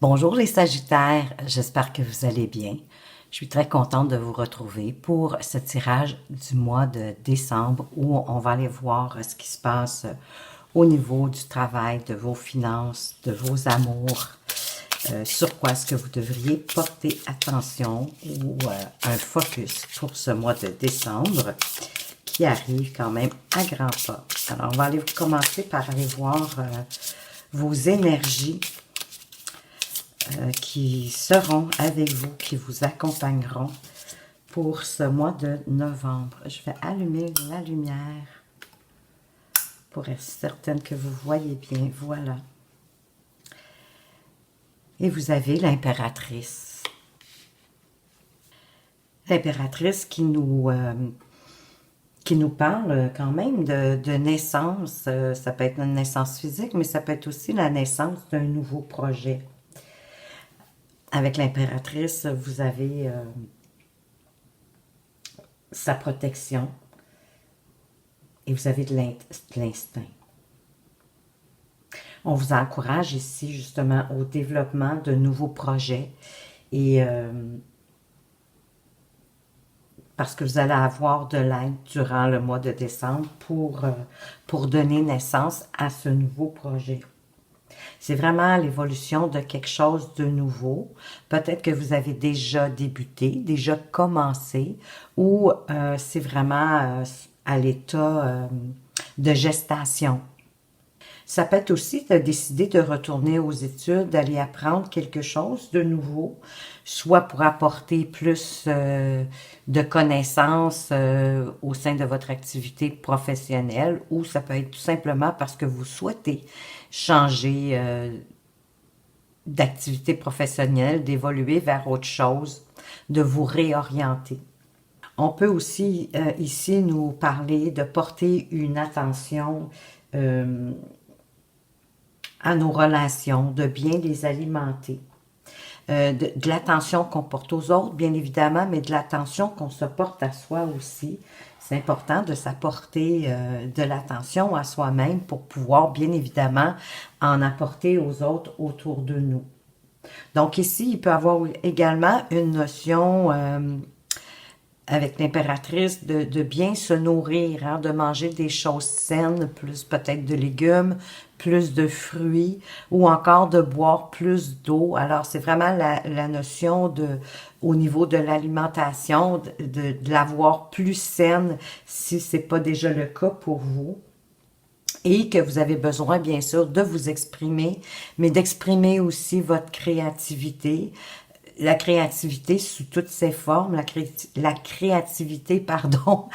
Bonjour les Sagittaires, j'espère que vous allez bien. Je suis très contente de vous retrouver pour ce tirage du mois de décembre où on va aller voir ce qui se passe au niveau du travail, de vos finances, de vos amours, sur quoi est-ce que vous devriez porter attention ou un focus pour ce mois de décembre qui arrive quand même à grands pas. Alors, on va aller commencer par aller voir vos énergies qui seront avec vous, qui vous accompagneront pour ce mois de novembre. Je vais allumer la lumière pour être certaine que vous voyez bien. Voilà. Et vous avez l'impératrice. L'impératrice qui nous parle quand même de naissance. Ça peut être une naissance physique, mais ça peut être aussi la naissance d'un nouveau projet. Avec l'impératrice, vous avez sa protection et vous avez de l'instinct. On vous encourage ici justement au développement de nouveaux projets et parce que vous allez avoir de l'aide durant le mois de décembre pour donner naissance à ce nouveau projet. C'est vraiment l'évolution de quelque chose de nouveau. Peut-être que vous avez déjà débuté, déjà commencé, ou c'est vraiment à l'état de gestation. Ça peut être aussi de décider de retourner aux études, d'aller apprendre quelque chose de nouveau, soit pour apporter plus de connaissances au sein de votre activité professionnelle, ou ça peut être tout simplement parce que vous souhaitez changer d'activité professionnelle, d'évoluer vers autre chose, de vous réorienter. On peut aussi ici nous parler de porter une attention à nos relations, de bien les alimenter. De l'attention qu'on porte aux autres, bien évidemment, mais de l'attention qu'on se porte à soi aussi. C'est important de s'apporter de l'attention à soi-même pour pouvoir, bien évidemment, en apporter aux autres autour de nous. Donc ici, il peut y avoir également une notion avec l'impératrice de bien se nourrir, hein, de manger des choses saines, plus peut-être de légumes, plus de fruits ou encore de boire plus d'eau. Alors, c'est vraiment la notion au niveau de l'alimentation, de l'avoir plus saine si ce n'est pas déjà le cas pour vous. Et que vous avez besoin, bien sûr, de vous exprimer, mais d'exprimer aussi votre créativité, la créativité sous toutes ses formes, la créativité, pardon,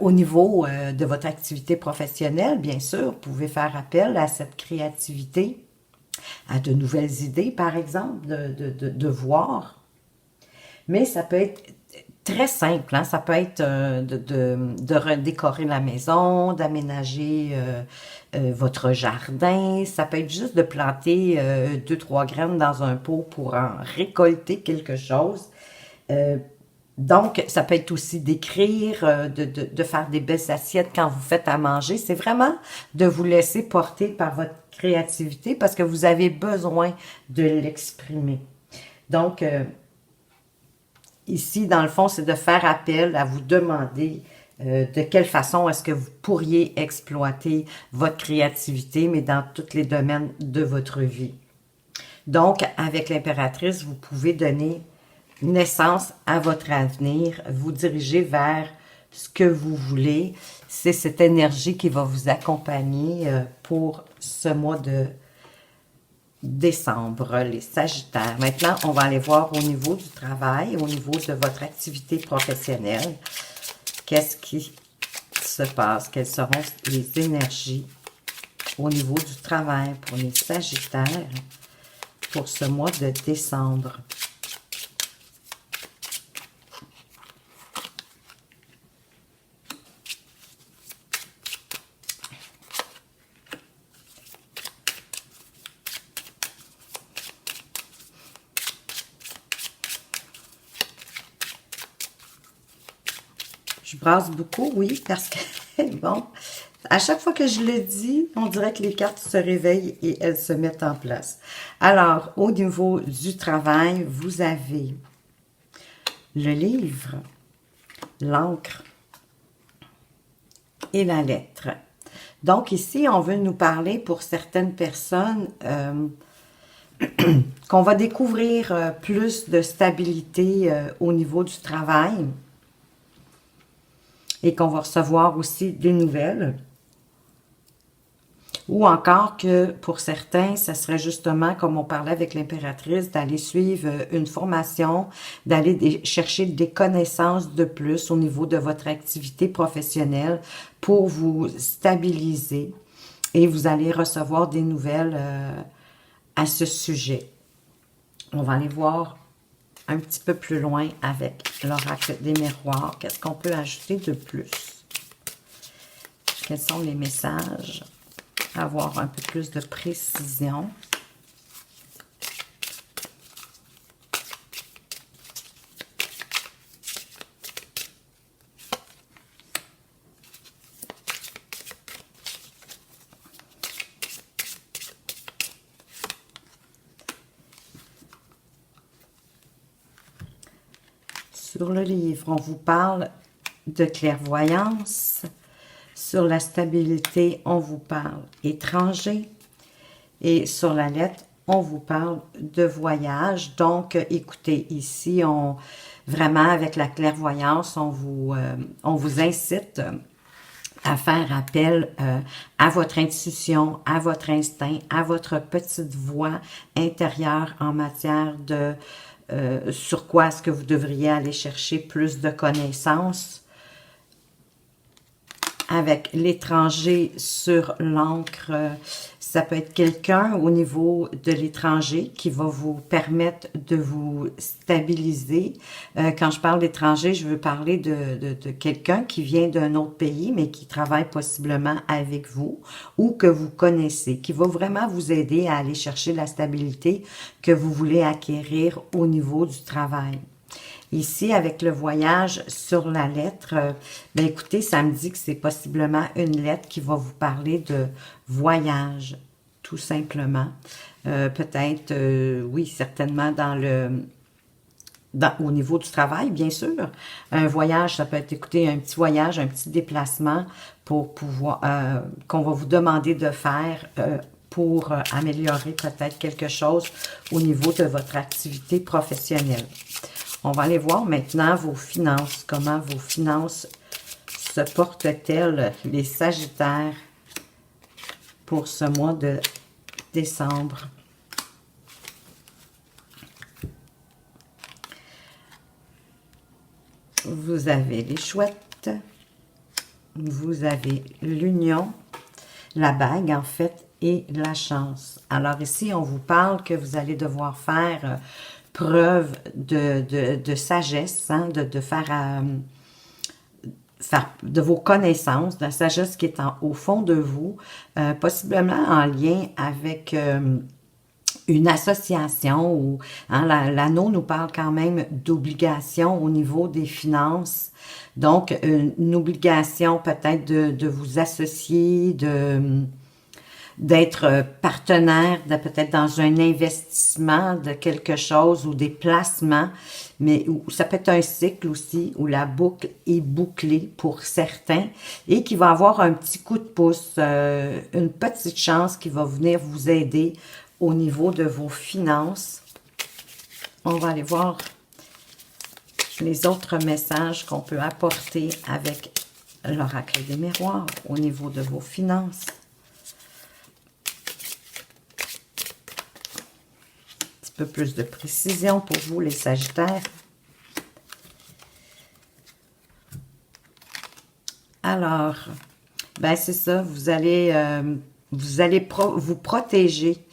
au niveau de votre activité professionnelle, bien sûr, vous pouvez faire appel à cette créativité, à de nouvelles idées, par exemple, de voir. Mais ça peut être très simple, hein? Ça peut être de redécorer la maison, d'aménager votre jardin. Ça peut être juste de planter 2, 3 graines dans un pot pour en récolter quelque chose. Donc, ça peut être aussi d'écrire, de faire des belles assiettes quand vous faites à manger. C'est vraiment de vous laisser porter par votre créativité parce que vous avez besoin de l'exprimer. Donc, ici, dans le fond, c'est de faire appel à vous demander de quelle façon est-ce que vous pourriez exploiter votre créativité, mais dans tous les domaines de votre vie. Donc, avec l'impératrice, vous pouvez donner naissance à votre avenir, vous diriger vers ce que vous voulez. C'est cette énergie qui va vous accompagner pour ce mois de décembre, les Sagittaires. Maintenant, on va aller voir au niveau du travail, au niveau de votre activité professionnelle. Qu'est-ce qui se passe? Quelles seront les énergies au niveau du travail pour les Sagittaires pour ce mois de décembre? Je brasse beaucoup, oui, parce que, bon, À chaque fois que je le dis, on dirait que les cartes se réveillent et elles se mettent en place. Alors, au niveau du travail, vous avez le livre, l'encre et la lettre. Donc ici, on veut nous parler pour certaines personnes qu'on va découvrir plus de stabilité au niveau du travail et qu'on va recevoir aussi des nouvelles. Ou encore que pour certains, ça serait justement, comme on parlait avec l'impératrice, d'aller suivre une formation, d'aller chercher des connaissances de plus au niveau de votre activité professionnelle pour vous stabiliser et vous allez recevoir des nouvelles à ce sujet. On va aller voir un petit peu plus loin avec l'oracle des miroirs. Qu'est-ce qu'on peut ajouter de plus? Quels sont les messages? Avoir un peu plus de précision. Sur le livre, on vous parle de clairvoyance. Sur la stabilité, on vous parle étranger. Et sur la lettre, on vous parle de voyage. Donc, écoutez, ici, vraiment avec la clairvoyance, on vous incite à faire appel à votre intuition, à votre instinct, à votre petite voix intérieure en matière de sur quoi est-ce que vous devriez aller chercher plus de connaissances. Avec l'étranger sur l'encre, ça peut être quelqu'un au niveau de l'étranger qui va vous permettre de vous stabiliser. Quand je parle d'étranger, je veux parler de quelqu'un qui vient d'un autre pays, mais qui travaille possiblement avec vous ou que vous connaissez, qui va vraiment vous aider à aller chercher la stabilité que vous voulez acquérir au niveau du travail. Ici, avec le voyage sur la lettre, ben écoutez, ça me dit que c'est possiblement une lettre qui va vous parler de voyage, tout simplement. Peut-être, oui, certainement au niveau du travail, bien sûr. Un voyage, ça peut être, écoutez, un petit voyage, un petit déplacement pour pouvoir, qu'on va vous demander de faire pour améliorer peut-être quelque chose au niveau de votre activité professionnelle. On va aller voir maintenant vos finances. Comment vos finances se portent-elles, les Sagittaires, pour ce mois de décembre. Vous avez les chouettes. Vous avez l'union, la bague en fait, et la chance. Alors ici, on vous parle que vous allez devoir faire preuve de sagesse, hein, de faire de vos connaissances, de la sagesse qui est au fond de vous, possiblement en lien avec une association ou hein, l'anneau nous parle quand même d'obligation au niveau des finances. Donc, une obligation peut-être de vous associer, d'être partenaire, peut-être dans un investissement de quelque chose ou des placements, mais ça peut être un cycle aussi où la boucle est bouclée pour certains et qui va avoir un petit coup de pouce, une petite chance qui va venir vous aider au niveau de vos finances. On va aller voir les autres messages qu'on peut apporter avec l'oracle des miroirs au niveau de vos finances. Un peu plus de précision pour vous, les Sagittaires. Alors, ben c'est ça, vous allez vous protéger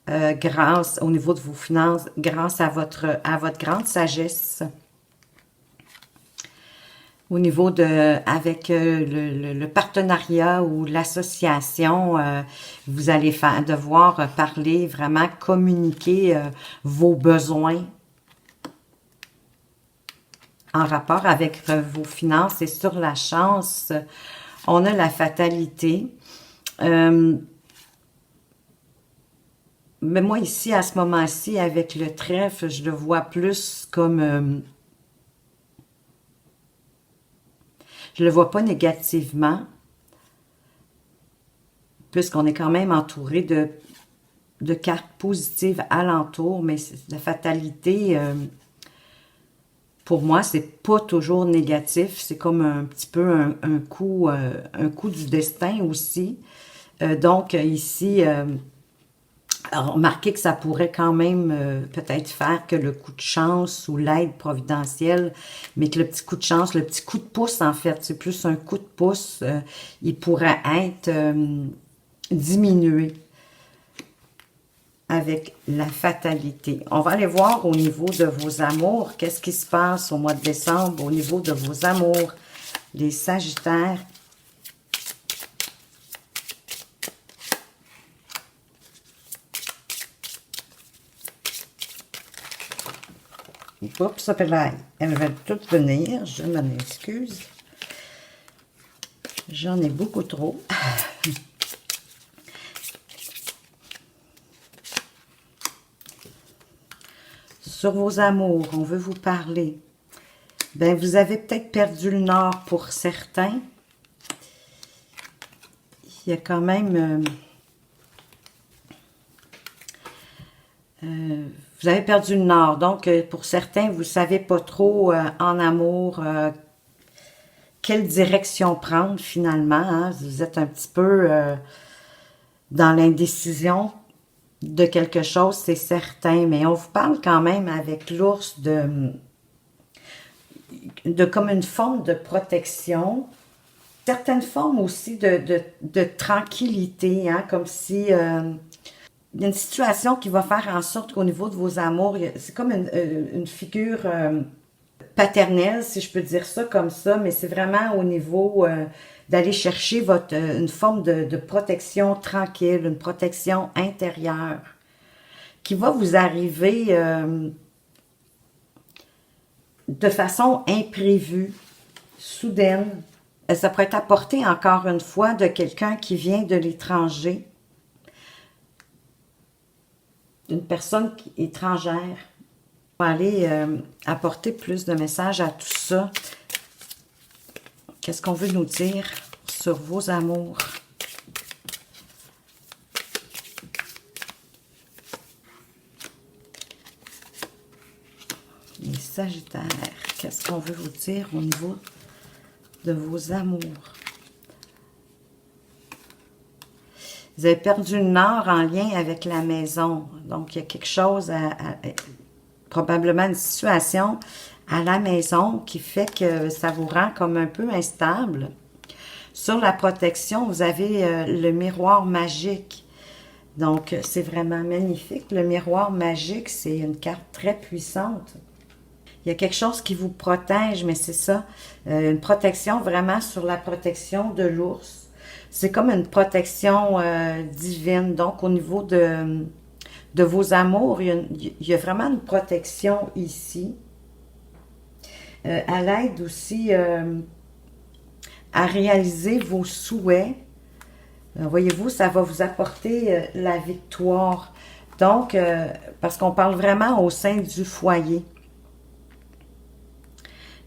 grâce au niveau de vos finances, grâce à votre grande sagesse. Au niveau avec le partenariat ou l'association, vous allez devoir parler, vraiment communiquer vos besoins en rapport avec vos finances. Et sur la chance, On a la fatalité. Mais moi, ici, à ce moment-ci, avec le trèfle, je le vois plus comme... je le vois pas négativement, puisqu'on est quand même entouré de cartes positives alentour, mais la fatalité, pour moi, c'est pas toujours négatif. C'est comme un petit peu un coup du destin aussi. Donc, ici, remarquez que ça pourrait quand même peut-être faire que le coup de chance ou l'aide providentielle, mais que le petit coup de chance, le petit coup de pouce, en fait, c'est plus un coup de pouce, il pourrait être diminué avec la fatalité. On va aller voir au niveau de vos amours, qu'est-ce qui se passe au mois de décembre au niveau de vos amours, les Sagittaires. Oups, ça fait là. Elles veulent toutes venir, je m'en excuse. J'en ai beaucoup trop. Sur vos amours, on veut vous parler. Ben, vous avez peut-être perdu le nord pour certains. Il y a quand même... vous avez perdu le nord. Donc, pour certains, vous ne savez pas trop en amour quelle direction prendre finalement. Hein? Vous êtes un petit peu dans l'indécision de quelque chose, c'est certain. Mais on vous parle quand même avec l'ours de comme une forme de protection. Certaines formes aussi de tranquillité, hein? Comme si... il y a une situation qui va faire en sorte qu'au niveau de vos amours, c'est comme une figure paternelle, si je peux dire ça comme ça, mais c'est vraiment au niveau d'aller chercher une forme de protection tranquille, une protection intérieure, qui va vous arriver de façon imprévue, soudaine. Ça pourrait être apporté encore une fois de quelqu'un qui vient de l'étranger, d'une personne étrangère. On va aller apporter plus de messages à tout ça. Qu'est-ce qu'on veut nous dire sur vos amours? Les Sagittaires, qu'est-ce qu'on veut vous dire au niveau de vos amours? Vous avez perdu le nord en lien avec la maison. Donc, il y a quelque chose, probablement une situation à la maison qui fait que ça vous rend comme un peu instable. Sur la protection, vous avez le miroir magique. Donc, c'est vraiment magnifique. Le miroir magique, c'est une carte très puissante. Il y a quelque chose qui vous protège, mais c'est ça, une protection vraiment sur la protection de l'ours. C'est comme une protection divine. Donc, au niveau de vos amours, il y a vraiment une protection ici. À l'aide aussi à réaliser vos souhaits. Voyez-vous, ça va vous apporter la victoire. Donc, parce qu'on parle vraiment au sein du foyer.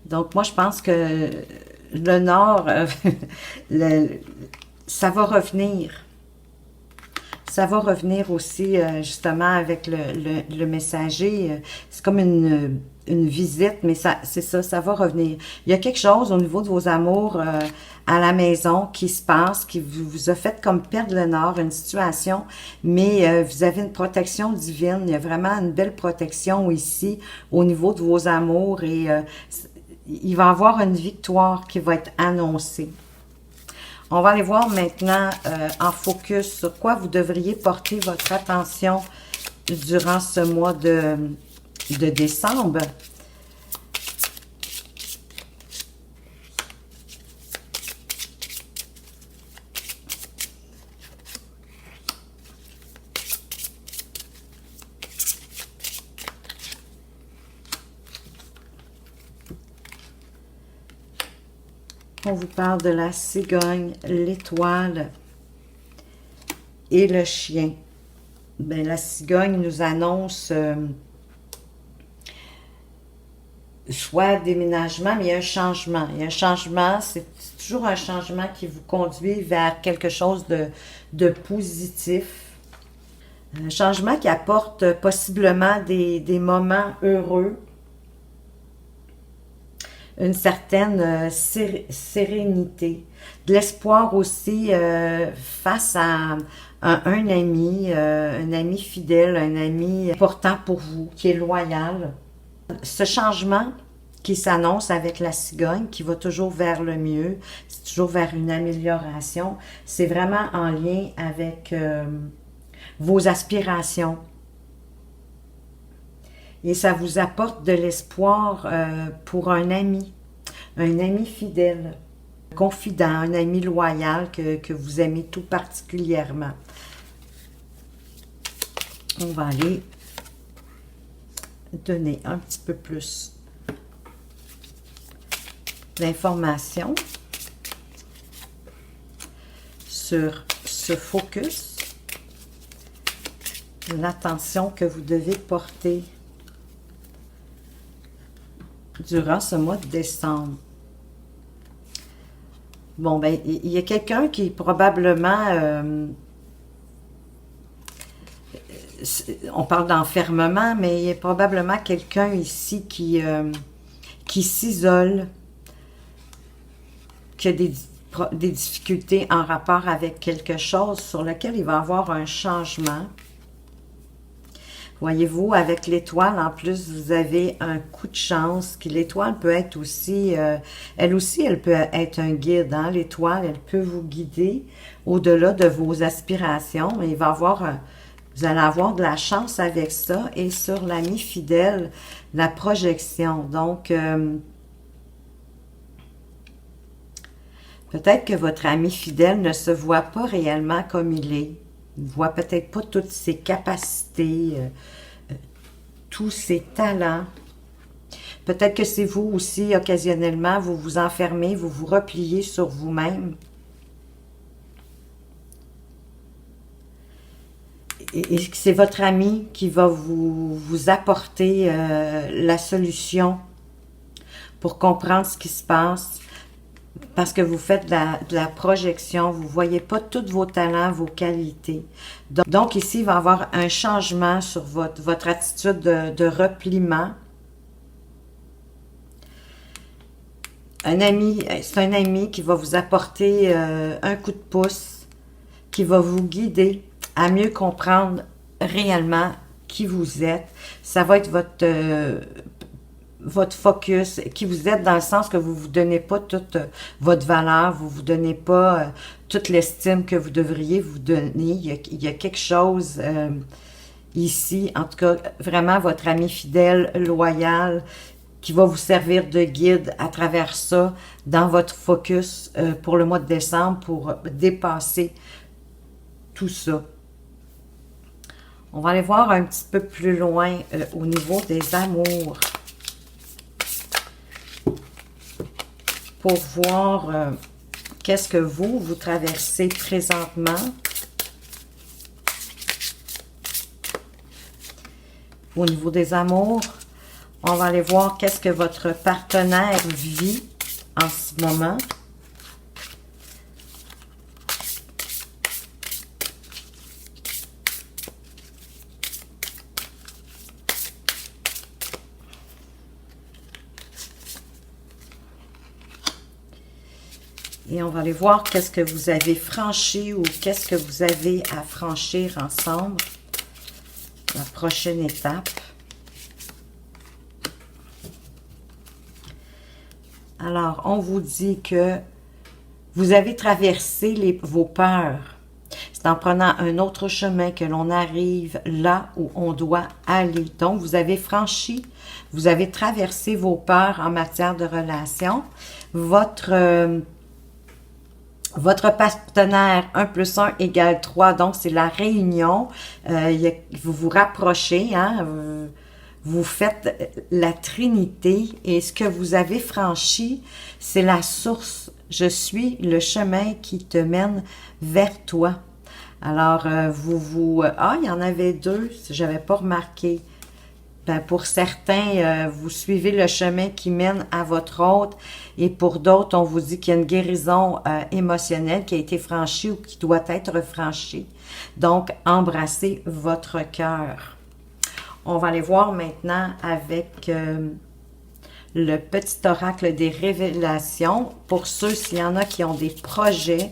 Donc, moi, je pense que le Nord, ça va revenir. Ça va revenir aussi, justement, avec le messager. C'est comme une visite, mais c'est ça, ça va revenir. Il y a quelque chose au niveau de vos amours à la maison qui se passe, qui vous a fait comme perdre le nord, une situation, mais vous avez une protection divine. Il y a vraiment une belle protection ici au niveau de vos amours et il va y avoir une victoire qui va être annoncée. On va aller voir maintenant en focus sur quoi vous devriez porter votre attention durant ce mois de décembre. On vous parle de la cigogne, l'étoile et le chien. Ben, la cigogne nous annonce soit déménagement, mais il y a un changement. Il y a un changement, c'est toujours un changement qui vous conduit vers quelque chose de positif. Un changement qui apporte possiblement des moments heureux, une certaine sérénité, de l'espoir aussi face à un ami fidèle, un ami important pour vous, qui est loyal. Ce changement qui s'annonce avec la cigogne, qui va toujours vers le mieux, c'est toujours vers une amélioration, c'est vraiment en lien avec vos aspirations. Et ça vous apporte de l'espoir pour un ami fidèle, confident, un ami loyal que vous aimez tout particulièrement. On va aller donner un petit peu plus d'informations sur ce focus, l'attention que vous devez porter durant ce mois de décembre. Bon, ben, il y a quelqu'un qui probablement... on parle d'enfermement, mais il y a probablement quelqu'un ici qui s'isole, qui a des difficultés en rapport avec quelque chose sur lequel il va avoir un changement. Voyez-vous, avec l'étoile, en plus, vous avez un coup de chance. L'étoile peut être aussi, elle peut être un guide. Hein? L'étoile, elle peut vous guider au-delà de vos aspirations. Il va avoir, vous allez avoir de la chance avec ça. Et sur l'ami fidèle, la projection. Donc, peut-être que votre ami fidèle ne se voit pas réellement comme il est. Il ne voit peut-être pas toutes ses capacités, tous ses talents. Peut-être que c'est vous aussi, occasionnellement, vous vous enfermez, vous vous repliez sur vous-même. Et c'est votre ami qui va vous apporter la solution pour comprendre ce qui se passe. Parce que vous faites de la projection, vous ne voyez pas tous vos talents, vos qualités. Donc ici, il va y avoir un changement sur votre attitude de repliement. C'est un ami qui va vous apporter un coup de pouce, qui va vous guider à mieux comprendre réellement qui vous êtes. Ça va être votre focus, qui vous êtes dans le sens que vous ne vous donnez pas toute votre valeur, vous ne vous donnez pas toute l'estime que vous devriez vous donner. Il y a quelque chose ici, en tout cas, vraiment votre ami fidèle, loyal, qui va vous servir de guide à travers ça, dans votre focus pour le mois de décembre, pour dépasser tout ça. On va aller voir un petit peu plus loin au niveau des amours. Pour voir qu'est-ce que vous traversez présentement. Au niveau des amours, on va aller voir qu'est-ce que votre partenaire vit en ce moment. Et on va aller voir qu'est-ce que vous avez franchi ou qu'est-ce que vous avez à franchir ensemble. La prochaine étape. Alors, on vous dit que vous avez traversé vos peurs. C'est en prenant un autre chemin que l'on arrive là où on doit aller. Donc, vous avez franchi, vous avez traversé vos peurs en matière de relation. Votre partenaire, 1 plus 1 égale 3, donc c'est la réunion. Vous vous rapprochez, hein, vous faites la Trinité et ce que vous avez franchi, c'est la source Je suis le chemin qui te mène vers toi. Alors, ah, il y en avait deux, si j'avais pas remarqué. Ben, pour certains, vous suivez le chemin qui mène à votre hôte, et pour d'autres, on vous dit qu'il y a une guérison émotionnelle qui a été franchie ou qui doit être franchie. Donc, embrassez votre cœur. On va aller voir maintenant avec le petit oracle des révélations. Pour ceux, s'il y en a qui ont des projets,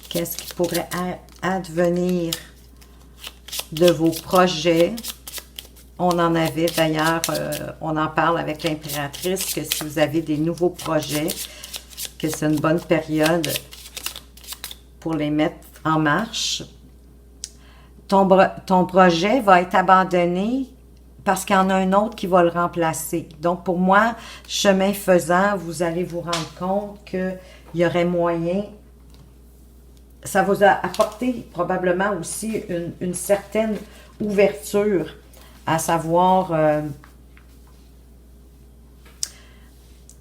qu'est-ce qui pourrait advenir de vos projets? On en avait d'ailleurs, on en parle avec l'impératrice, que si vous avez des nouveaux projets, que c'est une bonne période pour les mettre en marche. Ton projet va être abandonné parce qu'il y en a un autre qui va le remplacer. Donc, pour moi, chemin faisant, vous allez vous rendre compte qu'il y aurait moyen. Ça vous a apporté probablement aussi une certaine ouverture, à savoir,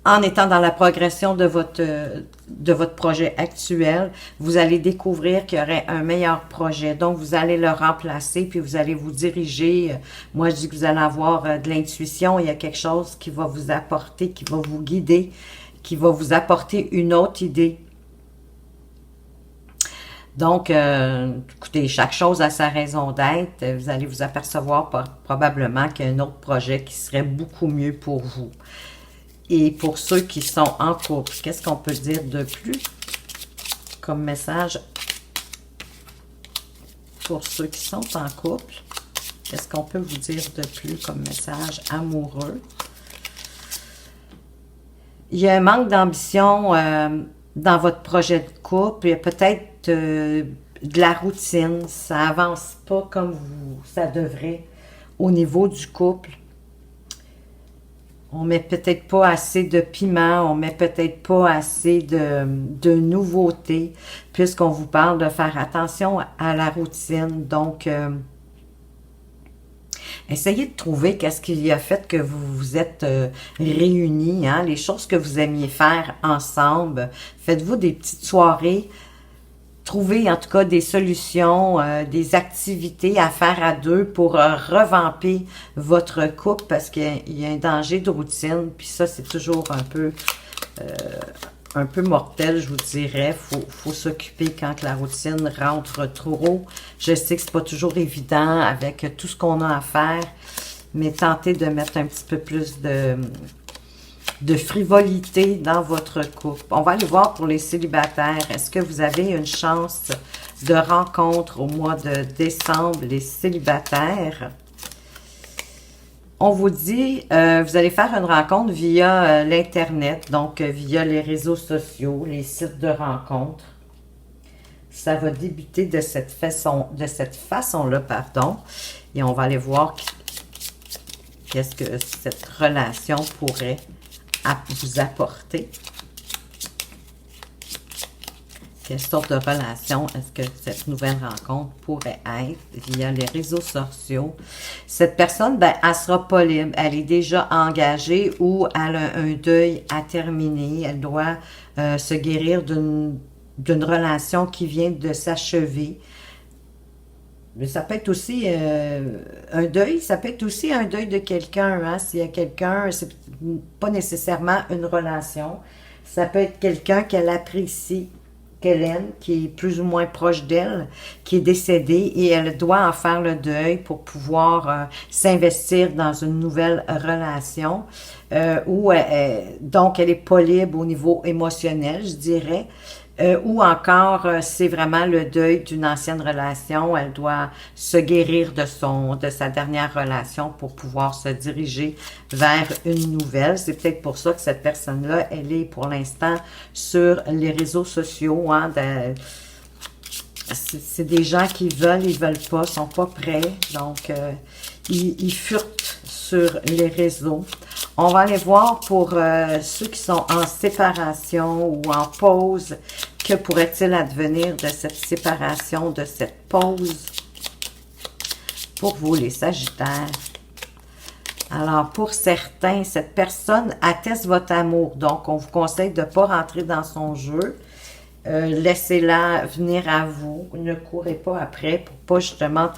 en étant dans la progression de votre projet actuel, vous allez découvrir qu'il y aurait un meilleur projet. Donc, vous allez le remplacer, puis vous allez vous diriger. Moi, je dis que vous allez avoir de l'intuition. Il y a quelque chose qui va vous apporter, qui va vous guider, qui va vous apporter une autre idée. Donc, écoutez, chaque chose a sa raison d'être. Vous allez vous apercevoir probablement qu'il y a un autre projet qui serait beaucoup mieux pour vous. Et pour ceux qui sont en couple, qu'est-ce qu'on peut dire de plus comme message pour ceux qui sont en couple? Qu'est-ce qu'on peut vous dire de plus comme message amoureux? Il y a un manque d'ambition dans votre projet de couple. Il y a peut-être de la routine. Ça avance pas comme ça devrait au niveau du couple. On met peut-être pas assez de piment, on met peut-être pas assez de nouveautés, puisqu'on vous parle de faire attention à la routine. Donc, essayez de trouver qu'est-ce qui a fait que vous vous êtes réunis, hein, les choses que vous aimiez faire ensemble. Faites-vous des petites soirées. Trouvez en tout cas des solutions, des activités à faire à deux pour revamper votre couple, parce qu'il y a un danger de routine, puis ça c'est toujours un peu mortel, je vous dirais. Faut s'occuper quand la routine rentre trop. Je sais que c'est pas toujours évident avec tout ce qu'on a à faire, mais tentez de mettre un petit peu plus de frivolité dans votre couple. On va aller voir pour les célibataires. Est-ce que vous avez une chance de rencontre au mois de décembre, les célibataires? On vous dit, vous allez faire une rencontre via l'Internet, donc via les réseaux sociaux, les sites de rencontres. Ça va débuter de cette façon-là, pardon. Et on va aller voir qu'est-ce que cette relation pourrait vous apporter. Quelle sorte de relation est-ce que cette nouvelle rencontre pourrait être via les réseaux sociaux? Cette personne, ben, elle sera pas libre. Elle est déjà engagée ou elle a un deuil à terminer. Elle doit se guérir d'une relation qui vient de s'achever. Mais ça peut être aussi un deuil, ça peut être aussi un deuil de quelqu'un. Hein? S'il y a quelqu'un, c'est pas nécessairement une relation. Ça peut être quelqu'un qu'elle apprécie, qu'elle aime, qui est plus ou moins proche d'elle, qui est décédé, et elle doit en faire le deuil pour pouvoir s'investir dans une nouvelle relation. Donc, elle n'est pas libre au niveau émotionnel, je dirais. Ou encore, c'est vraiment le deuil d'une ancienne relation. Elle doit se guérir de sa dernière relation pour pouvoir se diriger vers une nouvelle. C'est peut-être pour ça que cette personne-là, elle est pour l'instant sur les réseaux sociaux. Hein, c'est des gens qui veulent, ils veulent pas, sont pas prêts. Donc, ils furetent sur les réseaux. On va aller voir pour ceux qui sont en séparation ou en pause. Que pourrait-il advenir de cette séparation, de cette pause? Pour vous, les Sagittaires. Alors, pour certains, cette personne atteste votre amour. Donc, on vous conseille de ne pas rentrer dans son jeu. Laissez-la venir à vous. Ne courez pas après pour pas justement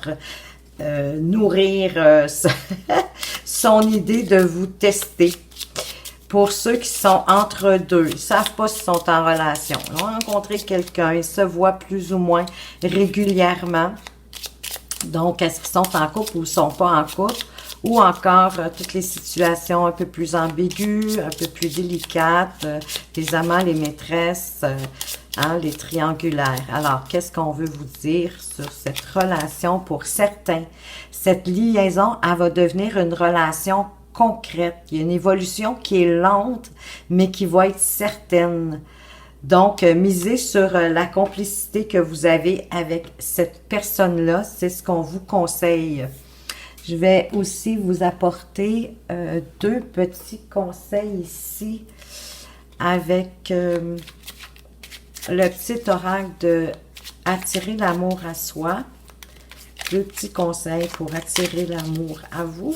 nourrir son idée de vous tester. Pour ceux qui sont entre deux, ils ne savent pas s'ils sont en relation. Ils ont rencontré quelqu'un, ils se voient plus ou moins régulièrement. Donc, est-ce qu'ils sont en couple ou ils ne sont pas en couple? Ou encore, toutes les situations un peu plus ambiguës, un peu plus délicates, les amants, les maîtresses, les triangulaires. Alors, qu'est-ce qu'on veut vous dire sur cette relation pour certains? Cette liaison, elle va devenir une relation concrète. Il y a une évolution qui est lente, mais qui va être certaine. Donc, misez sur la complicité que vous avez avec cette personne-là. C'est ce qu'on vous conseille. Je vais aussi vous apporter deux petits conseils ici avec le petit oracle de attirer l'amour à soi. Deux petits conseils pour attirer l'amour à vous.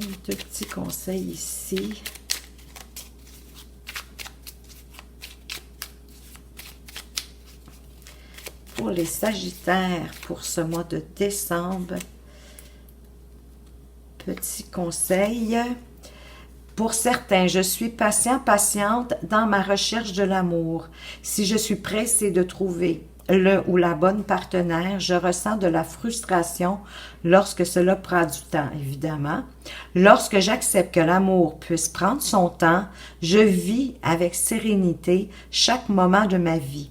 Et deux petits conseils ici. Pour les Sagittaires, pour ce mois de décembre, petit conseil. Pour certains, je suis patiente dans ma recherche de l'amour. Si je suis pressée de trouver le ou la bonne partenaire, je ressens de la frustration lorsque cela prend du temps, évidemment. Lorsque j'accepte que l'amour puisse prendre son temps, je vis avec sérénité chaque moment de ma vie.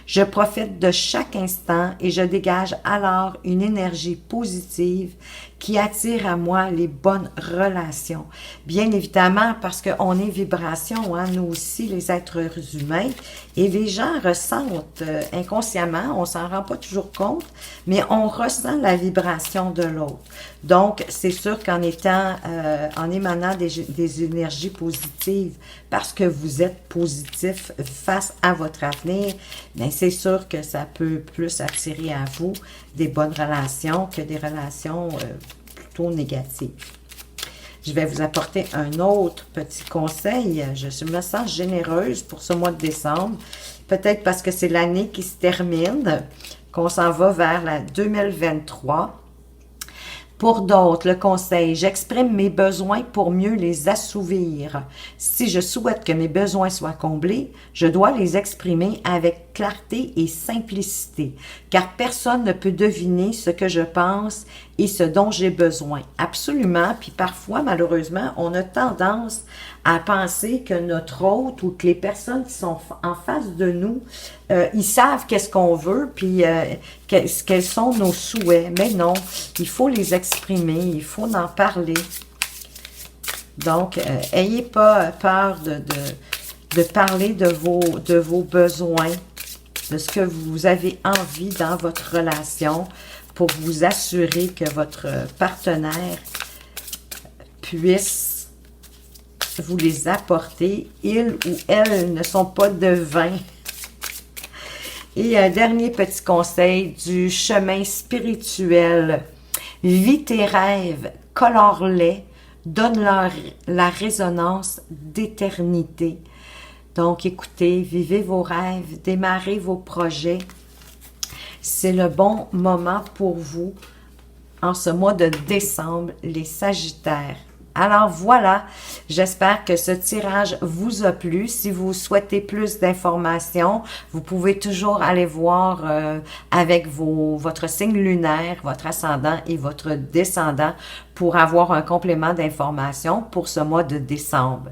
Je profite de chaque instant et je dégage alors une énergie positive qui attire à moi les bonnes relations. Bien évidemment, parce qu'on est vibration, hein, nous aussi, les êtres humains, et les gens ressentent inconsciemment, on ne s'en rend pas toujours compte, mais on ressent la vibration de l'autre. Donc, c'est sûr qu'en en émanant des énergies positives, parce que vous êtes positif face à votre avenir, bien, c'est sûr que ça peut plus attirer à vous des bonnes relations que des relations plutôt négatives. Je vais vous apporter un autre petit conseil. Je me sens généreuse pour ce mois de décembre. Peut-être parce que c'est l'année qui se termine, qu'on s'en va vers la 2023. Pour d'autres, le conseil, j'exprime mes besoins pour mieux les assouvir. Si je souhaite que mes besoins soient comblés, je dois les exprimer avec clarté et simplicité, car personne ne peut deviner ce que je pense et ce dont j'ai besoin. Absolument, puis parfois, malheureusement, on a tendance à penser que notre hôte ou que les personnes qui sont en face de nous, ils savent qu'est-ce qu'on veut, puis quels sont nos souhaits. Mais non, il faut les exprimer, il faut en parler. Donc, ayez pas peur de parler de vos besoins, de ce que vous avez envie dans votre relation pour vous assurer que votre partenaire puisse vous les apporter. Il ou elle ne sont pas devins. Et un dernier petit conseil du chemin spirituel. Vis tes rêves, colore-les, donne-leur la résonance d'éternité. Donc, écoutez, vivez vos rêves, démarrez vos projets. C'est le bon moment pour vous en ce mois de décembre, les Sagittaires. Alors voilà, j'espère que ce tirage vous a plu. Si vous souhaitez plus d'informations, vous pouvez toujours aller voir avec votre signe lunaire, votre ascendant et votre descendant pour avoir un complément d'informations pour ce mois de décembre.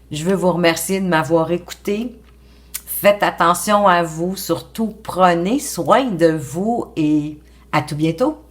Je veux vous remercier de m'avoir écouté. Faites attention à vous, surtout prenez soin de vous et à tout bientôt.